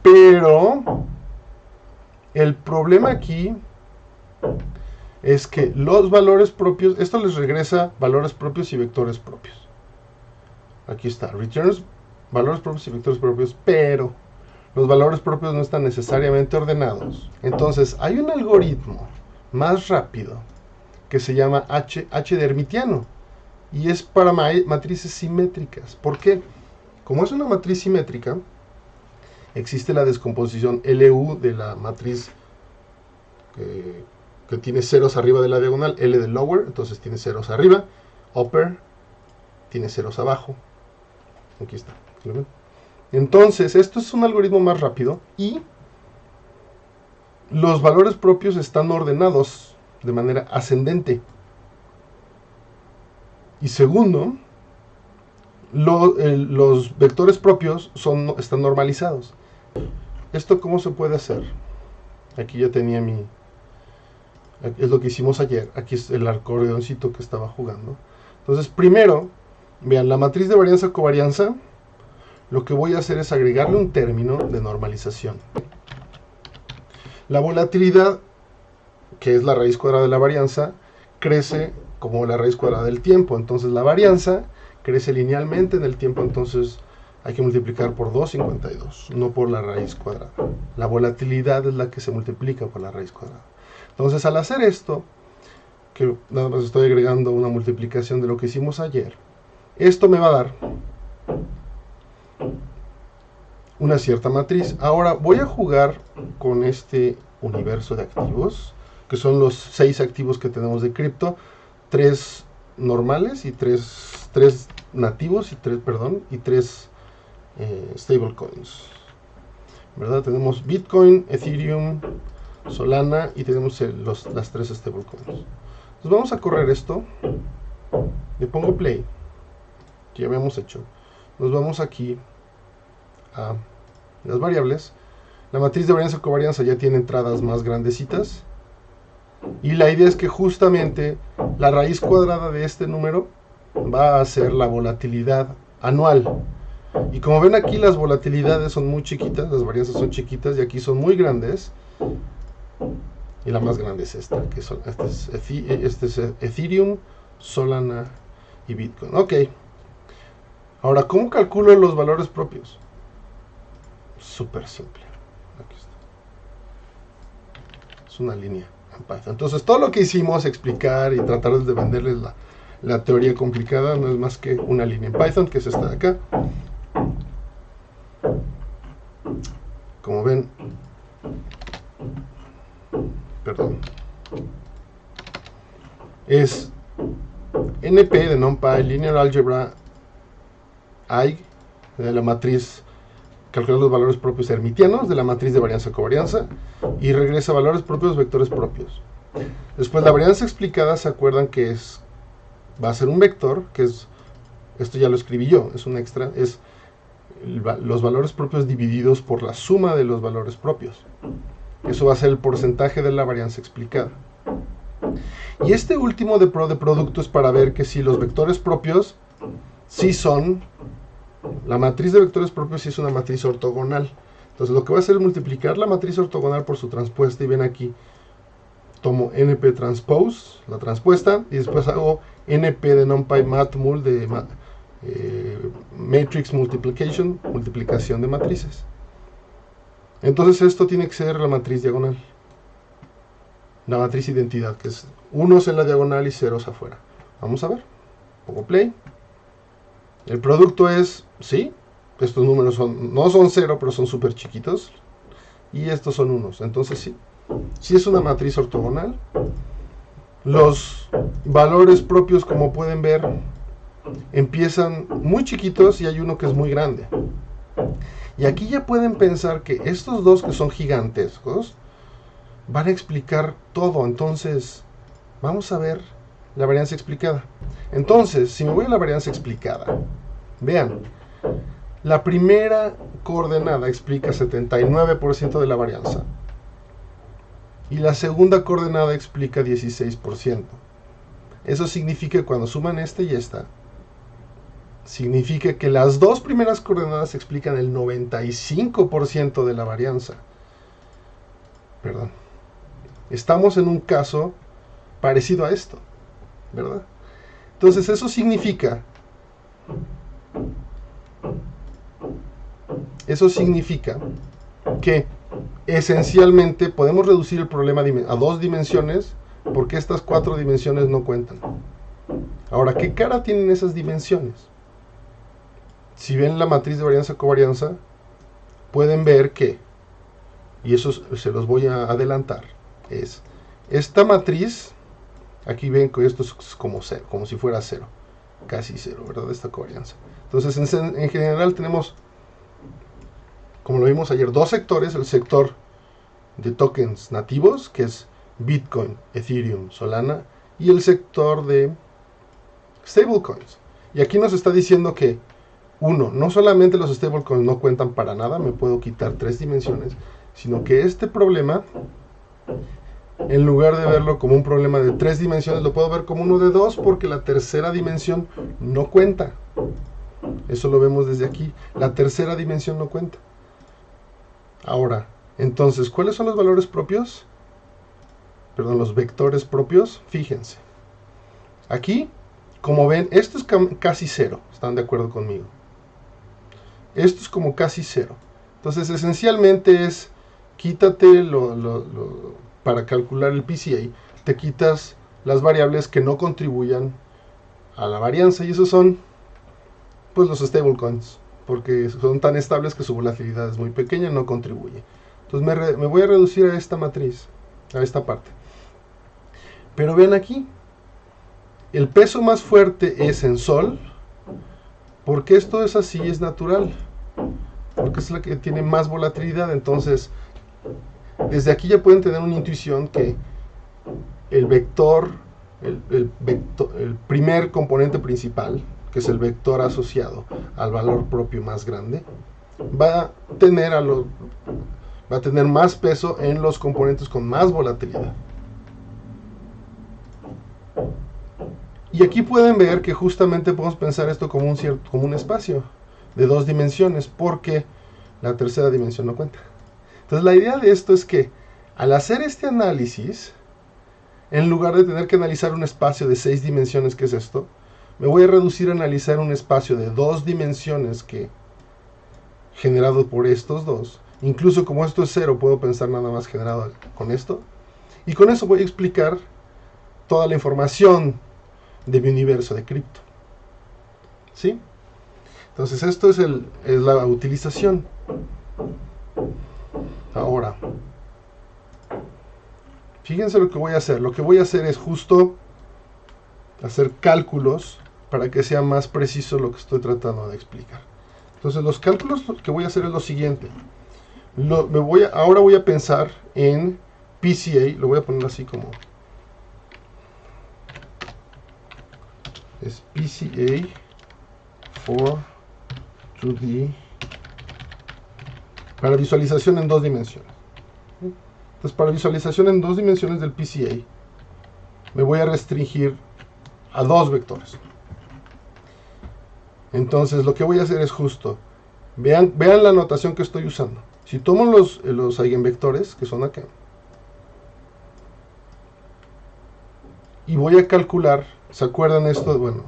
Pero el problema aquí es que los valores propios, esto les regresa valores propios y vectores propios. Aquí está, returns valores propios y vectores propios, pero los valores propios no están necesariamente ordenados. Entonces, hay un algoritmo más rápido que se llama H de Hermitiano, y es para matrices simétricas. ¿Por qué? Como es una matriz simétrica, existe la descomposición LU de la matriz que tiene ceros arriba de la diagonal, L de lower, entonces tiene ceros arriba, upper tiene ceros abajo. Aquí está. ¿Lo ven? Entonces, esto es un algoritmo más rápido, y los valores propios están ordenados de manera ascendente. Y segundo, los vectores propios están normalizados. ¿Esto cómo se puede hacer? Aquí ya tenía es lo que hicimos ayer. Aquí es el acordeoncito que estaba jugando. Entonces, primero, vean, la matriz de varianza-covarianza, lo que voy a hacer es agregarle un término de normalización. La volatilidad, que es la raíz cuadrada de la varianza, crece como la raíz cuadrada del tiempo. Entonces la varianza crece linealmente en el tiempo, entonces hay que multiplicar por 2,52, no por la raíz cuadrada. La volatilidad es la que se multiplica por la raíz cuadrada. Entonces, al hacer esto, que nada más estoy agregando una multiplicación de lo que hicimos ayer, esto me va a dar una cierta matriz. Ahora voy a jugar con este universo de activos, que son los 6 activos que tenemos de cripto, 3 normales y 3 nativos y 3 stablecoins, ¿verdad? Tenemos Bitcoin, Ethereum, Solana, y tenemos las 3 stablecoins. Entonces vamos a correr esto, le pongo play, que ya habíamos hecho. Nos vamos aquí a las variables. La matriz de varianza-covarianza ya tiene entradas más grandecitas, y la idea es que justamente la raíz cuadrada de este número va a ser la volatilidad anual. Y como ven aquí, las volatilidades son muy chiquitas, las varianzas son chiquitas, y aquí son muy grandes. Y la más grande es esta, que este es Ethereum, Solana y Bitcoin. Ok. Ahora, ¿cómo calculo los valores propios? Súper simple. Aquí está. Es una línea en Python. Entonces, todo lo que hicimos, explicar y tratar de venderles la teoría complicada, no es más que una línea en Python, que es esta de acá. Como ven, perdón, es NP de NumPy, Linear Algebra, Ig, de la matriz, calcular los valores propios hermitianos de la matriz de varianza-covarianza, y regresa valores propios, vectores propios. Después la varianza explicada, ¿se acuerdan que va a ser un vector? Que es, esto ya lo escribí yo, es un extra, es los valores propios divididos por la suma de los valores propios. Eso va a ser el porcentaje de la varianza explicada. Y este último de producto es para ver que si los vectores propios sí son, la matriz de vectores propios sí es una matriz ortogonal. Entonces lo que voy a hacer es multiplicar la matriz ortogonal por su transpuesta, y ven aquí, tomo NP transpose, la transpuesta, y después hago NP de NumPy matmul de matrix multiplication, multiplicación de matrices. Entonces esto tiene que ser la matriz diagonal, la matriz identidad, que es unos en la diagonal y ceros afuera. Vamos a ver, pongo play. El producto es, sí, estos números no son 0, pero son súper chiquitos, y estos son unos, entonces sí. Si es una matriz ortogonal, los valores propios, como pueden ver, empiezan muy chiquitos y hay uno que es muy grande. Y aquí ya pueden pensar que estos dos que son gigantescos van a explicar todo. Entonces, vamos a ver la varianza explicada. Entonces, si me voy a la varianza explicada, vean, la primera coordenada explica 79% de la varianza. Y la segunda coordenada explica 16%. Eso significa que cuando suman esta y esta, significa que las dos primeras coordenadas explican el 95% de la varianza. Perdón. Estamos en un caso parecido a esto, ¿verdad? Entonces eso significa que esencialmente podemos reducir el problema a 2 dimensiones, porque estas 4 dimensiones no cuentan. Ahora, ¿qué cara tienen esas dimensiones? Si ven la matriz de varianza-covarianza, pueden ver que, y eso se los voy a adelantar, es esta matriz, aquí ven que esto es como 0, como si fuera 0, casi 0, ¿verdad? Esta covarianza. Entonces, en general tenemos, como lo vimos ayer, dos sectores: el sector de tokens nativos, que es Bitcoin, Ethereum, Solana, y el sector de stablecoins. Y aquí nos está diciendo que, uno, no solamente los stablecoins no cuentan para nada, me puedo quitar 3 dimensiones, sino que este problema, en lugar de verlo como un problema de 3 dimensiones, lo puedo ver como uno de 2, porque la tercera dimensión no cuenta. Eso lo vemos desde aquí. La tercera dimensión no cuenta. Ahora, entonces, ¿cuáles son los valores propios? Perdón, los vectores propios. Fíjense. Aquí, como ven, esto es casi 0. ¿Están de acuerdo conmigo? Esto es como casi 0. Entonces, esencialmente es, quítate para calcular el PCA, te quitas las variables que no contribuyan a la varianza, y esos son, pues, los stablecoins, porque son tan estables que su volatilidad es muy pequeña y no contribuye. Entonces me voy a reducir a esta matriz, a esta parte. Pero vean aquí, el peso más fuerte es en Sol, porque esto es así, es natural, porque es la que tiene más volatilidad. Entonces, desde aquí ya pueden tener una intuición que el vector, el primer componente principal, que es el vector asociado al valor propio más grande, va a tener más peso en los componentes con más volatilidad. Y aquí pueden ver que justamente podemos pensar esto como un espacio de 2 dimensiones, porque la tercera dimensión no cuenta. Entonces la idea de esto es que, al hacer este análisis, en lugar de tener que analizar un espacio de 6 dimensiones, que es esto, me voy a reducir a analizar un espacio de 2 dimensiones generado por estos dos. Incluso como esto es 0, puedo pensar nada más generado con esto. Y con eso voy a explicar toda la información de mi universo de cripto. ¿Sí? Entonces esto es la utilización. Ahora, fíjense lo que voy a hacer. Lo que voy a hacer es justo hacer cálculos para que sea más preciso lo que estoy tratando de explicar. Entonces los cálculos que voy a hacer es lo siguiente. Ahora voy a pensar en PCA, lo voy a poner así como es PCA for 2D para visualización en 2 dimensiones. Entonces, para visualización en 2 dimensiones del PCA, me voy a restringir a 2 vectores. Entonces, lo que voy a hacer es justo, vean la notación que estoy usando. Si tomo los eigenvectores, que son acá, y voy a calcular, ¿se acuerdan esto? Bueno,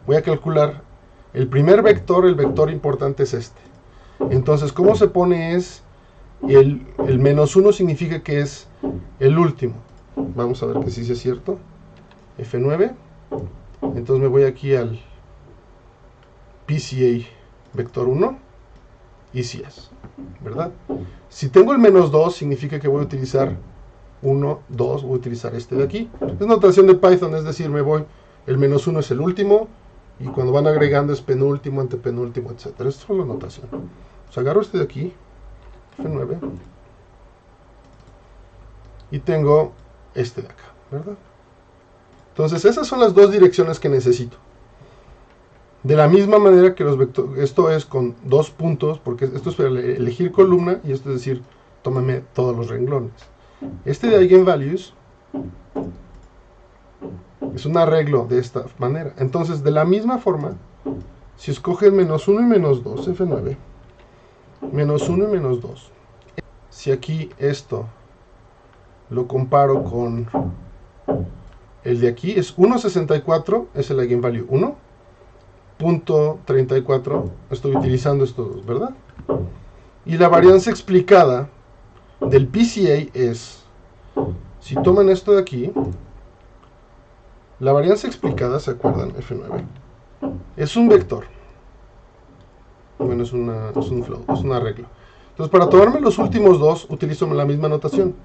voy a calcular el primer vector, el vector importante es este. Entonces, ¿cómo se pone? Es el -1 significa que es el último. Vamos a ver que sí es cierto. F9. Entonces me voy aquí al PCA vector 1 y sí es, ¿verdad? Si tengo el -2 significa que voy a utilizar 1, 2, voy a utilizar este de aquí. Es notación de Python, es decir, el -1 es el último, y cuando van agregando es penúltimo, antepenúltimo, etc. Esto es la notación. Pues agarro este de aquí, F9, y tengo este de acá, ¿verdad? Entonces esas son las 2 direcciones que necesito. De la misma manera que los vectores, esto es con 2 puntos, porque esto es para elegir columna, y esto es decir, tómame todos los renglones. Este de Eigenvalues es un arreglo de esta manera. Entonces, de la misma forma, si escogen -1 y -2, F9, -1 y -2, si aquí esto lo comparo con el de aquí, es 1.64, es el Eigenvalue 1, .34, estoy utilizando estos dos, ¿verdad? Y la varianza explicada del PCA es, si toman esto de aquí, la varianza explicada, ¿se acuerdan? F9, es un vector. Bueno, es un flow, es un arreglo. Entonces, para tomarme los últimos dos, utilizo la misma notación.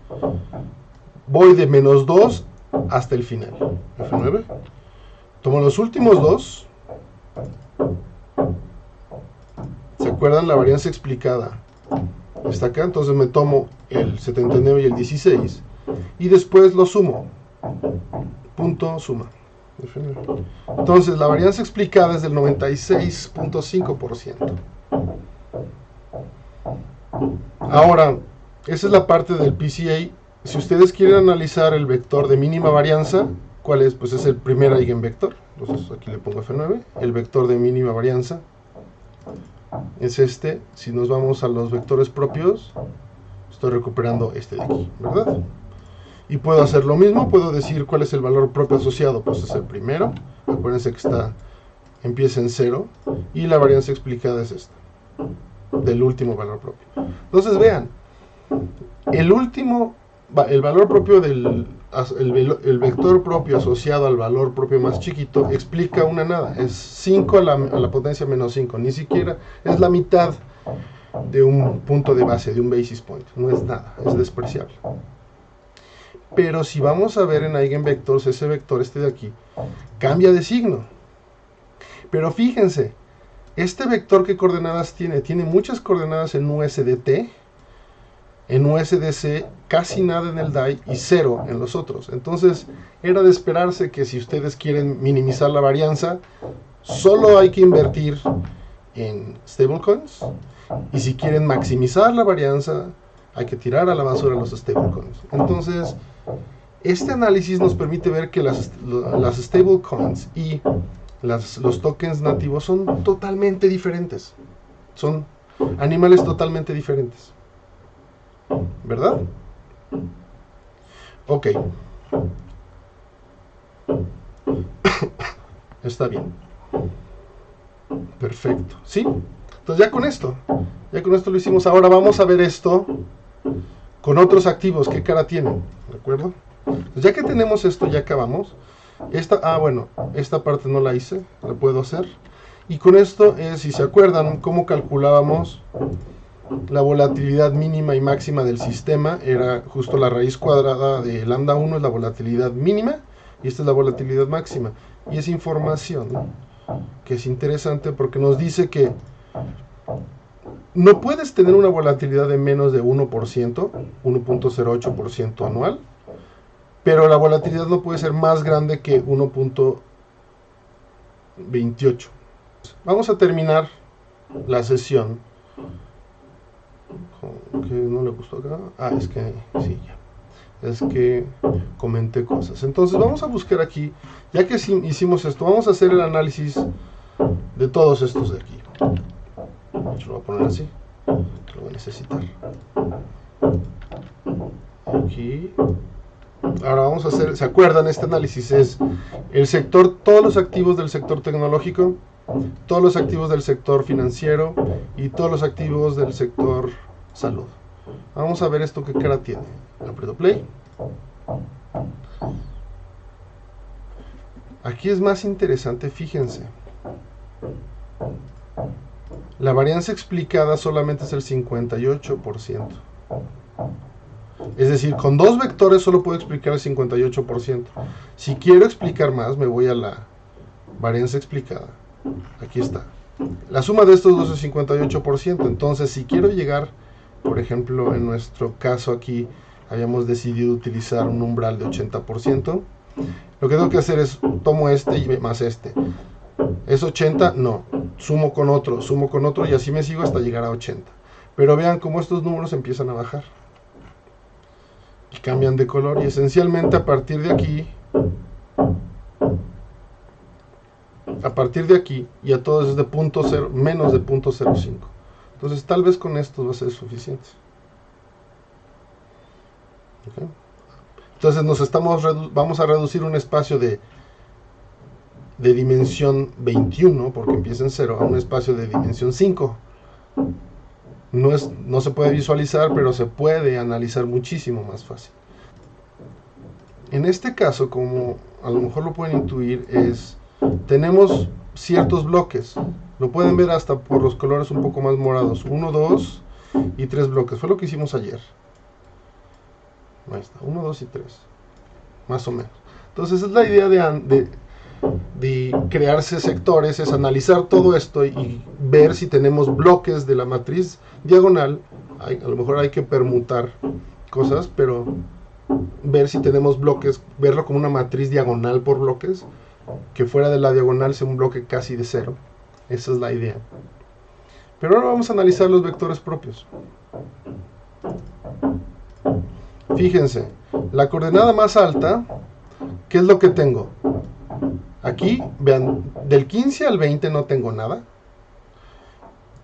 Voy de -2 hasta el final. F9. Tomo los últimos dos. ¿Se acuerdan? La varianza explicada está acá. Entonces me tomo el 79 y el 16. Y después lo sumo. Punto suma. F9. Entonces la varianza explicada es del 96.5%. Ahora, esa es la parte del PCA. Si ustedes quieren analizar el vector de mínima varianza, ¿cuál es? Pues es el primer eigenvector. Entonces aquí le pongo F9. El vector de mínima varianza es este. Si nos vamos a los vectores propios, estoy recuperando este de aquí, ¿verdad? Y puedo hacer lo mismo, puedo decir cuál es el valor propio asociado, pues es el primero. Acuérdense que empieza en 0 y la varianza explicada es esta, del último valor propio. Entonces vean, el valor propio el vector propio asociado al valor propio más chiquito explica una nada, es 5 a la potencia menos 5, ni siquiera es la mitad de un punto de base, de un basis point, no es nada, es despreciable. Pero si vamos a ver en eigenvectors, ese vector, este de aquí, cambia de signo. Pero fíjense, este vector, ¿qué coordenadas tiene? Tiene muchas coordenadas en USDT, en USDC, casi nada en el DAI y 0 en los otros. Entonces, era de esperarse que si ustedes quieren minimizar la varianza, solo hay que invertir en stablecoins. Y si quieren maximizar la varianza, hay que tirar a la basura los stablecoins. Entonces, este análisis nos permite ver que las stablecoins y los tokens nativos son totalmente diferentes. Son animales totalmente diferentes. ¿Verdad? Ok. Está bien. Perfecto. ¿Sí? Entonces ya con esto lo hicimos. Ahora vamos a ver esto con otros activos. ¿Qué cara tienen? ¿De acuerdo? Entonces, ya que tenemos esto, ya acabamos. Bueno, esta parte no la hice, la puedo hacer. Y con esto, si se acuerdan, cómo calculábamos la volatilidad mínima y máxima del sistema, era justo la raíz cuadrada de lambda 1 es la volatilidad mínima y esta es la volatilidad máxima. Y esa información, que es interesante porque nos dice que no puedes tener una volatilidad de menos de 1%, 1.08% anual, pero la volatilidad no puede ser más grande que 28. Vamos a terminar la sesión. ¿Qué no le gustó acá? Es que sí, ya. Es que comenté cosas. Entonces vamos a buscar aquí, ya que hicimos esto, vamos a hacer el análisis de todos estos de aquí. Yo lo voy a poner así, lo voy a necesitar. Aquí. Ahora vamos a hacer, ¿se acuerdan? Este análisis es el sector, todos los activos del sector tecnológico, todos los activos del sector financiero y todos los activos del sector salud. Vamos a ver esto qué cara tiene. Aprieto play. Aquí es más interesante, fíjense. La varianza explicada solamente es el 58%. Es decir, con dos vectores solo puedo explicar el 58%. Si quiero explicar más, me voy a la varianza explicada. Aquí está. La suma de estos dos es 58%. Entonces, si quiero llegar, por ejemplo, en nuestro caso aquí, habíamos decidido utilizar un umbral de 80%. Lo que tengo que hacer es, tomo este y más este. ¿Es 80? No. Sumo con otro y así me sigo hasta llegar a 80. Pero vean cómo estos números empiezan a bajar. Y cambian de color y esencialmente a partir de aquí ya todo es de menos de 0.05. Entonces tal vez con esto va a ser suficiente. ¿Okay? Entonces vamos a reducir un espacio de dimensión 21, porque empieza en 0, a un espacio de dimensión 5. No se puede visualizar, pero se puede analizar muchísimo más fácil. En este caso, como a lo mejor lo pueden intuir, tenemos ciertos bloques. Lo pueden ver hasta por los colores un poco más morados. 1, 2 y 3 bloques. Fue lo que hicimos ayer. Ahí está, 1, 2 y 3. Más o menos. Entonces es la idea de crearse sectores, es analizar todo esto y ver si tenemos bloques de la matriz diagonal. A lo mejor hay que permutar cosas, pero ver si tenemos bloques, verlo como una matriz diagonal por bloques, que fuera de la diagonal sea un bloque casi de 0. Esa es la idea. Pero ahora vamos a analizar los vectores propios. Fíjense, la coordenada más alta, ¿qué es lo que tengo? Aquí, vean, del 15 al 20 no tengo nada.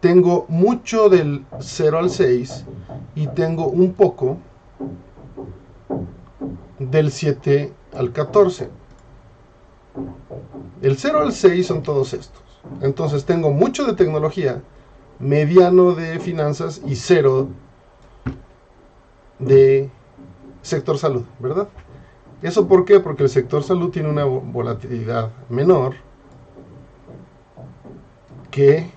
Tengo mucho del 0 al 6 y tengo un poco del 7 al 14. Del 0 al 6 son todos estos. Entonces tengo mucho de tecnología, mediano de finanzas y 0 de sector salud, ¿verdad? ¿Eso por qué? Porque el sector salud tiene una volatilidad menor que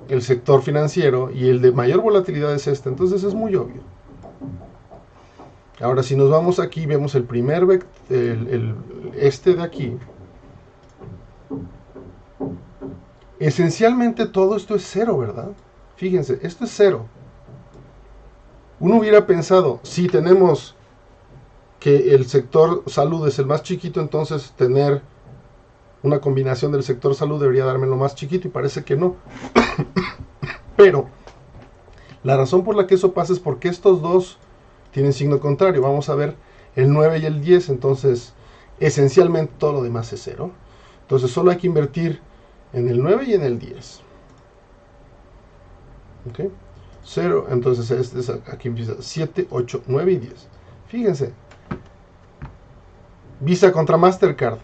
el sector financiero y el de mayor volatilidad es este. Entonces es muy obvio. Ahora si nos vamos aquí, vemos el primer este de aquí. Esencialmente todo esto es 0, ¿verdad? Fíjense, esto es 0. Uno hubiera pensado, si tenemos que el sector salud es el más chiquito, entonces tener una combinación del sector salud debería darme lo más chiquito, y parece que no. Pero la razón por la que eso pasa es porque estos dos tienen signo contrario. Vamos a ver el 9 y el 10, entonces esencialmente todo lo demás es 0. Entonces solo hay que invertir en el 9 y en el 10. ¿Ok? 0, entonces aquí empieza 7, 8, 9 y 10. Fíjense. Visa contra Mastercard.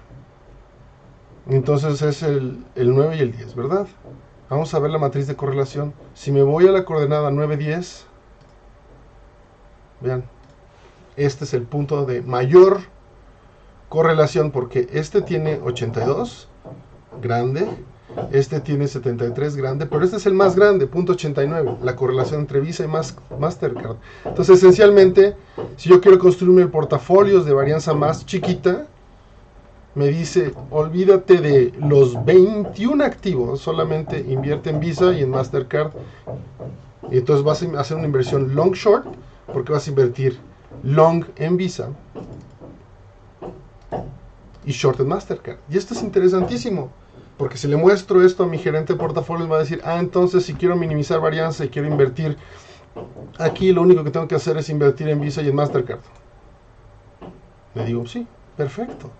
Entonces es el 9 y el 10, ¿verdad? Vamos a ver la matriz de correlación. Si me voy a la coordenada 9, 10, vean, este es el punto de mayor correlación, porque este tiene 82, grande, este tiene 73, grande, pero este es el más grande, punto 89, la correlación entre Visa y Mastercard. Entonces, esencialmente, si yo quiero construirme portafolios de varianza más chiquita, me dice, olvídate de los 21 activos, solamente invierte en Visa y en Mastercard. Y entonces vas a hacer una inversión long short, porque vas a invertir long en Visa y short en Mastercard. Y esto es interesantísimo. Porque si le muestro esto a mi gerente de portafolios, va a decir, entonces si quiero minimizar varianza y quiero invertir aquí, lo único que tengo que hacer es invertir en Visa y en Mastercard. Le digo, sí, perfecto.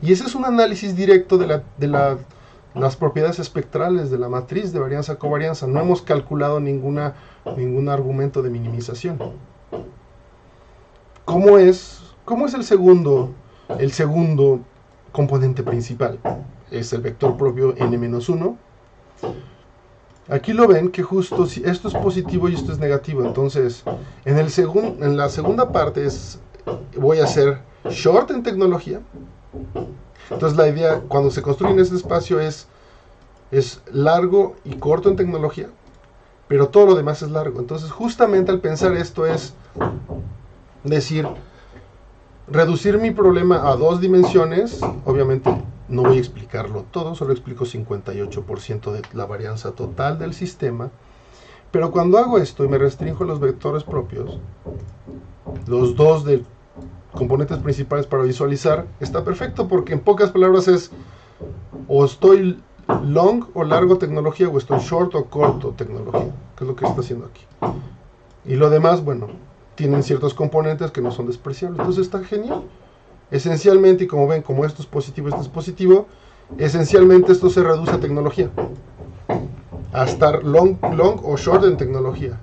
Y ese es un análisis directo de las propiedades espectrales de la matriz de varianza-covarianza. No hemos calculado ningún argumento de minimización. ¿Cómo es el segundo componente principal? Es el vector propio n-1. Aquí lo ven que justo si esto es positivo y esto es negativo. Entonces, en la segunda parte voy a hacer short en tecnología. Entonces la idea cuando se construye en este espacio es largo y corto en tecnología, pero todo lo demás es largo. Entonces justamente al pensar esto es decir, reducir mi problema a 2 dimensiones. Obviamente no voy a explicarlo todo, solo explico 58% de la varianza total del sistema. Pero cuando hago esto y me restringo los vectores propios, los dos de componentes principales para visualizar, está perfecto, porque en pocas palabras es o estoy long o largo tecnología, o estoy short o corto tecnología, que es lo que está haciendo aquí. Y lo demás, bueno, tienen ciertos componentes que no son despreciables. Entonces está genial. Esencialmente, y como ven, como esto es positivo, esencialmente esto se reduce a tecnología, a estar long o short en tecnología.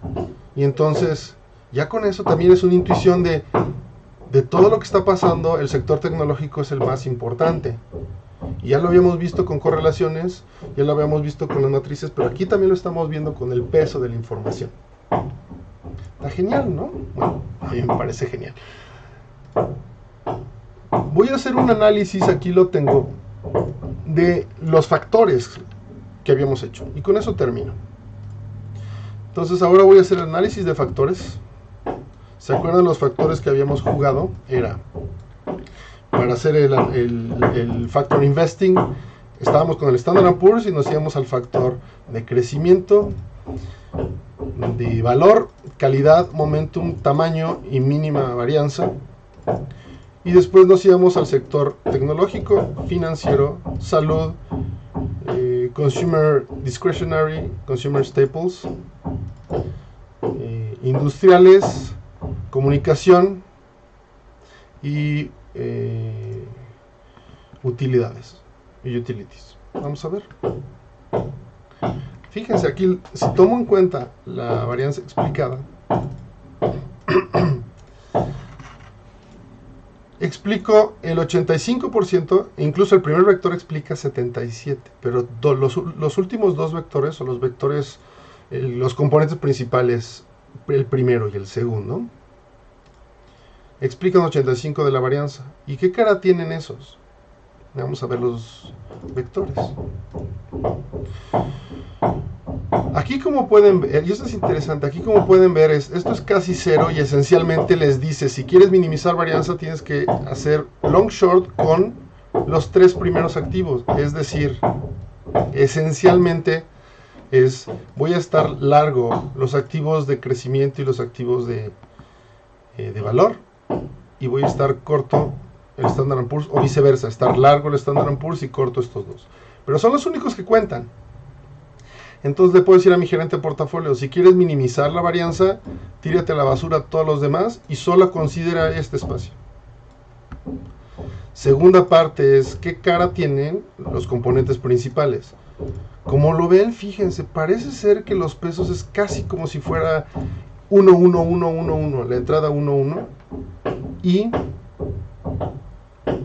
Y entonces, ya con eso también es una intuición de todo lo que está pasando, el sector tecnológico es el más importante. Y ya lo habíamos visto con correlaciones, ya lo habíamos visto con las matrices, pero aquí también lo estamos viendo con el peso de la información. Está genial, ¿no? Bueno, a mí me parece genial. Voy a hacer un análisis, aquí lo tengo, de los factores que habíamos hecho. Y con eso termino. Entonces ahora voy a hacer el análisis de factores. ¿Se acuerdan los factores que habíamos jugado? Era, para hacer el factor investing, estábamos con el Standard & Poor's y nos íbamos al factor de crecimiento, de valor, calidad, momentum, tamaño y mínima varianza. Y después nos íbamos al sector tecnológico, financiero, salud, consumer discretionary, consumer staples, industriales, comunicación y utilidades y utilities. Vamos a ver. Fíjense aquí, si tomo en cuenta la varianza explicada, explico el 85%, incluso el primer vector explica 77%, pero los últimos dos vectores, o los vectores, los componentes principales, el primero y el segundo, explican 85% de la varianza. ¿Y qué cara tienen esos? Vamos a ver los vectores. Aquí como pueden ver, y esto es interesante, aquí como pueden ver, esto es casi cero y esencialmente les dice, si quieres minimizar varianza tienes que hacer long short con los 3 primeros activos. Es decir, esencialmente voy a estar largo los activos de crecimiento y los activos de valor, y voy a estar corto el Standard & Poor's, o viceversa, estar largo el Standard & Poor's y corto estos dos. Pero son los únicos que cuentan. Entonces le puedo decir a mi gerente de portafolio, si quieres minimizar la varianza, tírate a la basura todos los demás y solo considera este espacio. Segunda parte es, ¿qué cara tienen los componentes principales? Como lo ven, fíjense, parece ser que los pesos es casi como si fuera 1, 1, 1, 1, 1, la entrada 1, 1, y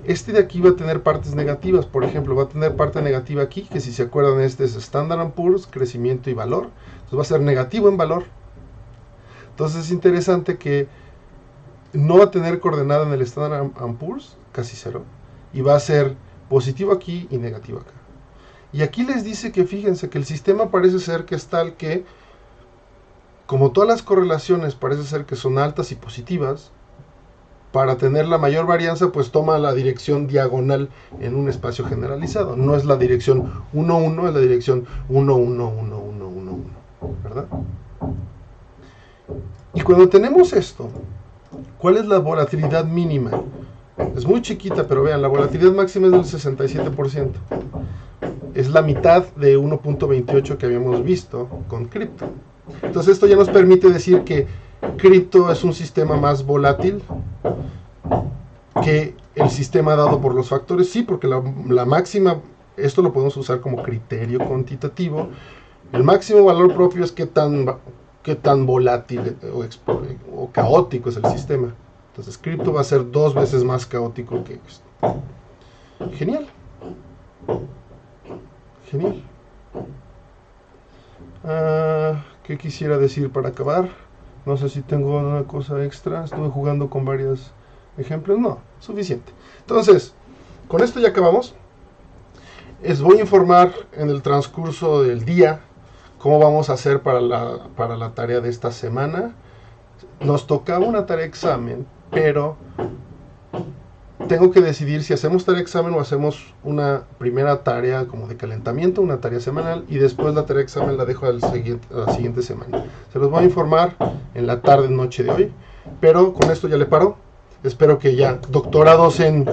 este de aquí va a tener partes negativas. Por ejemplo, va a tener parte negativa aquí, que si se acuerdan, este es Standard & Poor's, crecimiento y valor. Entonces va a ser negativo en valor. Entonces es interesante que no va a tener coordenada en el Standard & Poor's, casi cero, y va a ser positivo aquí y negativo acá. Y aquí les dice que fíjense que el sistema parece ser que es tal que, como todas las correlaciones parece ser que son altas y positivas, para tener la mayor varianza, pues toma la dirección diagonal en un espacio generalizado. No es la dirección 1, 1, es la dirección 1, 1, 1, 1, 1, 1, ¿verdad? Y cuando tenemos esto, ¿cuál es la volatilidad mínima? Es muy chiquita, pero vean, la volatilidad máxima es del 67%. es la mitad de 1.28 que habíamos visto con cripto. Entonces esto ya nos permite decir que cripto es un sistema más volátil que el sistema dado por los factores. Sí, porque la máxima, esto lo podemos usar como criterio cuantitativo. El máximo valor propio es qué tan volátil o caótico es el sistema. Entonces cripto va a ser 2 veces más caótico que esto. Genial. Genial. ¿Qué quisiera decir para acabar? No sé si tengo una cosa extra. Estuve jugando con varios ejemplos. No, suficiente. Entonces, con esto ya acabamos. Les voy a informar en el transcurso del día cómo vamos a hacer para la tarea de esta semana. Nos tocaba una tarea examen, pero tengo que decidir si hacemos tarea examen o hacemos una primera tarea como de calentamiento, una tarea semanal, y después la tarea examen la dejo a la siguiente semana. Se los voy a informar en la tarde, noche de hoy, pero con esto ya le paro. Espero que ya doctorados en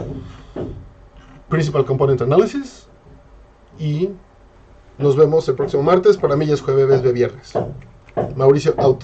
Principal Component Analysis, y nos vemos el próximo martes. Para mí ya es jueves, viernes. Mauricio, out.